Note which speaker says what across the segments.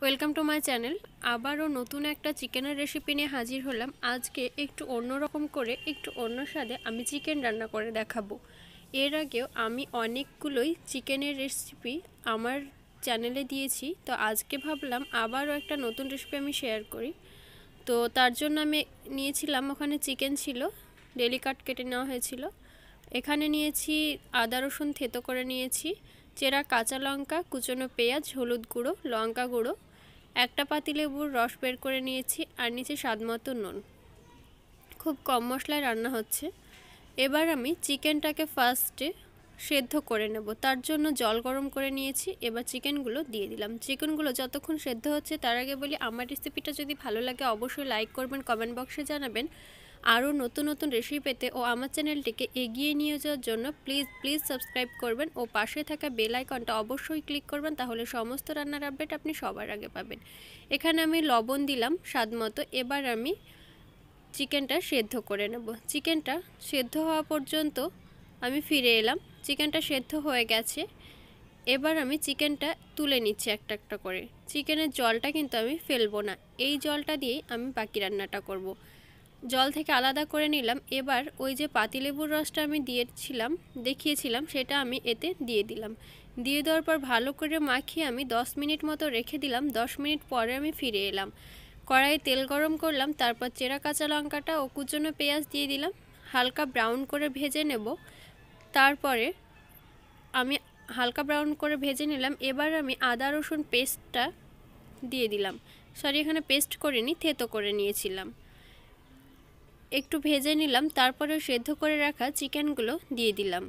Speaker 1: Welcome to my channel. আবারও নতুন একটা চিকেনের রেসিপি নিয়ে হাজির হলাম। আজকে একটু অন্যরকম করে একটু অন্য স্বাদে আমি চিকেন রান্না করে দেখাবো। এর আগেও আমি অনেকগুলোই চিকেনের রেসিপি আমার চ্যানেলে দিয়েছি, তো আজকে ভাবলাম আবারও একটা নতুন রেসিপি আমি শেয়ার করি। তো তার জন্য আমি নিয়েছিলাম, ওখানে চিকেন ছিল, ডেলি কাট কেটে নেওয়া হয়েছিল। এখানে নিয়েছি আদা রসুন থেতো করে নিয়েছি, চেরা কাঁচা লঙ্কা, কুচনো পেঁয়াজ, হলুদ গুঁড়ো, লঙ্কা গুঁড়ো, একটা পাতিলেবুর রস বের করে নিয়েছি, আর নিচে স্বাদমতো নুন। খুব কম মশলায় রান্না হচ্ছে। এবার আমি চিকেনটাকে ফার্স্টে সেদ্ধ করে নেব। তার জন্য জল গরম করে নিয়েছি। এবার চিকেনগুলো দিয়ে দিলাম। চিকেনগুলো যতক্ষণ সেদ্ধ হচ্ছে তার আগে বলি, আমার রেসিপিটা যদি ভালো লাগে অবশ্যই লাইক করবেন, কমেন্ট বক্সে জানাবেন। আরও নতুন নতুন রেসিপি পেতে ও আমার চ্যানেলটিকে এগিয়ে নিয়ে যাওয়ার জন্য প্লিজ সাবস্ক্রাইব করবেন ও পাশে থাকা বেল আইকনটা অবশ্যই ক্লিক করবেন, তাহলে সমস্ত রান্নার আপডেট আপনি সবার আগে পাবেন। এখানে আমি লবণ দিলাম স্বাদমতো। এবার আমি চিকেনটা সেদ্ধ করে নেব। চিকেনটা সেদ্ধ হওয়া পর্যন্ত আমি ফিরে এলাম। চিকেনটা সেদ্ধ হয়ে গেছে। এবার আমি চিকেনটা তুলে নিচ্ছি একটা একটা করে। চিকেনের জলটা কিন্তু আমি ফেলবো না, এই জলটা দিয়েই আমি বাকি রান্নাটা করব। জল থেকে আলাদা করে নিলাম। এবার ওই যে পাতিলেবুর রসটা আমি দেখিয়েছিলাম সেটা আমি এতে দিয়ে দিলাম। দিয়ে দেওয়ার পর ভালো করে মাখিয়ে আমি 10 মিনিট মতো রেখে দিলাম। 10 মিনিট পরে আমি ফিরে এলাম। কড়াইয়ে তেল গরম করলাম, তারপর চেরা কাঁচা লঙ্কাটা ও কুচনো পেঁয়াজ দিয়ে দিলাম। হালকা ব্রাউন করে ভেজে নেব। তারপরে আমি হালকা ব্রাউন করে ভেজে নিলাম। এবার আমি আদা রসুন পেস্টটা দিয়ে দিলাম। এখানে পেস্ট করিনি, থেতো করে নিয়েছিলাম। একটু ভেজে নিলাম, তারপরে সেদ্ধ করে রাখা চিকেনগুলো দিয়ে দিলাম।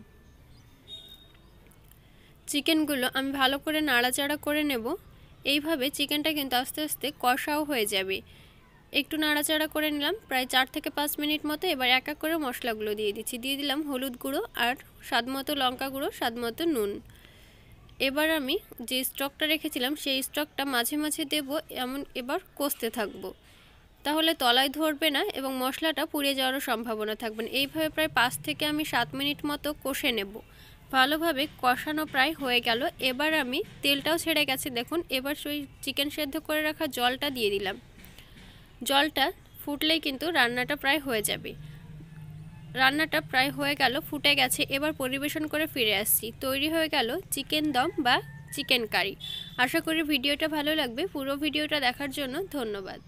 Speaker 1: চিকেনগুলো আমি ভালো করে নাড়াচাড়া করে নেব। এইভাবে চিকেনটা কিন্তু আস্তে আস্তে কষাও হয়ে যাবে। একটু নাড়াচাড়া করে নিলাম প্রায় 4 থেকে 5 মিনিট মতো। এবার এক এক করে মশলাগুলো দিয়ে দিচ্ছি। দিয়ে দিলাম হলুদ গুঁড়ো আর স্বাদমতো লঙ্কা গুঁড়ো, স্বাদমতো নুন। এবার আমি যে স্টকটা রেখেছিলাম সেই স্টকটা মাঝে মাঝে দেব, এবার কষতে থাকবো, তাহলে তলায় ধরবে না এবং মশলাটা পুড়ে যাওয়ারও সম্ভাবনা থাকবে না। এইভাবে প্রায় 5 থেকে আমি 7 মিনিট মতো কষে নেব। ভালোভাবে কষানো প্রায় হয়ে গেল। এবার আমি তেলটাও ছেড়ে গেছে দেখুন। এবার সেই চিকেন সেদ্ধ করে রাখা জলটা দিয়ে দিলাম। জলটা ফুটলেই কিন্তু রান্নাটা প্রায় হয়ে যাবে। রান্নাটা প্রায় হয়ে গেল, ফুটে গেছে। এবার পরিবেশন করে ফিরে আসছি। তৈরি হয়ে গেল চিকেন দম বা চিকেন কারি। আশা করি ভিডিওটা ভালো লাগবে। পুরো ভিডিওটা দেখার জন্য ধন্যবাদ।